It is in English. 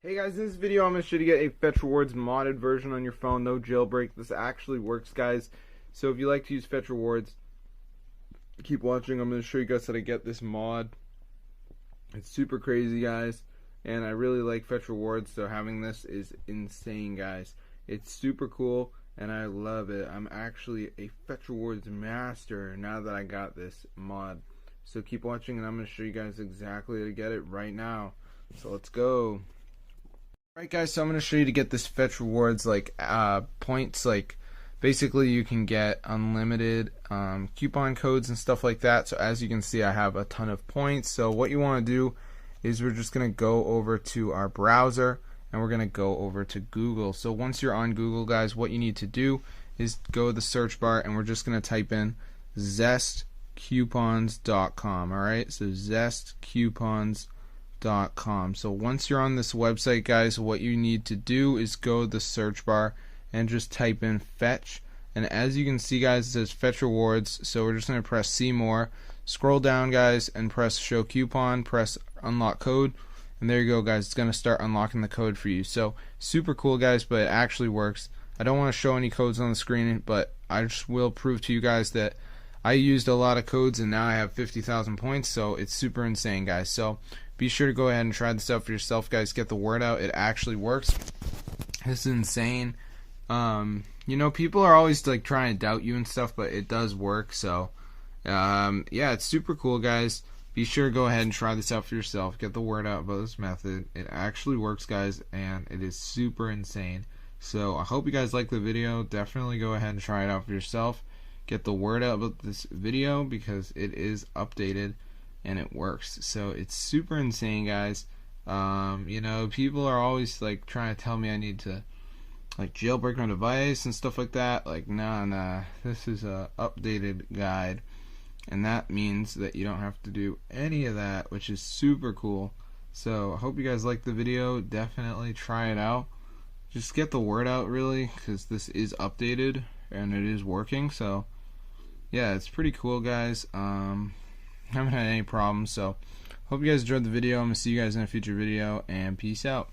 Hey guys, in this video I'm going to show you to get a Fetch Rewards modded version on your phone, no jailbreak. This actually works, guys. So if you like to use Fetch Rewards, keep watching. I'm going to show you guys how to get this mod. It's super crazy, guys, and I really like Fetch Rewards, so having this is insane, guys. It's super cool and I love it. I'm actually a Fetch Rewards master now that I got this mod. So keep watching and I'm going to show you guys exactly how to get it right now. So let's go. Alright guys, so I'm going to show you to get this Fetch Rewards, points, basically you can get unlimited coupon codes and stuff like that. So as you can see, I have a ton of points. So what you want to do is we're just going to go over to our browser and we're going to go over to Google. So once you're on Google, guys, what you need to do is go to the search bar and we're just going to type in zestcoupons.com. Alright, so zestcoupons.com. So once you're on this website, guys, what you need to do is go to the search bar and just type in fetch, and as you can see, guys, it says Fetch Rewards. So we're just going to press see more, scroll down, guys, and press show coupon, press unlock code, and there you go, guys. It's going to start unlocking the code for you. So super cool, guys, but it actually works. I don't want to show any codes on the screen, but I just will prove to you guys that I used a lot of codes and now I have 50,000 points. So it's super insane, guys. So be sure to go ahead and try this out for yourself, guys. Get the word out. It actually works. This is insane. You know, people are always trying to doubt you and stuff, but it does work. So yeah, it's super cool, guys. Be sure to go ahead and try this out for yourself. Get the word out about this method. It actually works, guys, and it is super insane. So I hope you guys like the video. Definitely go ahead and try it out for yourself. Get the word out about this video because it is updated and it works. So it's super insane, guys. You know, people are always trying to tell me I need to jailbreak my device and stuff like that. Nah, this is a updated guide, and that means that you don't have to do any of that, which is super cool. So I hope you guys like the video. Definitely try it out. Just get the word out, really, because this is updated and it is working. So yeah, it's pretty cool, guys. Haven't had any problems. So hope you guys enjoyed the video. I'm gonna see you guys in a future video, and peace out.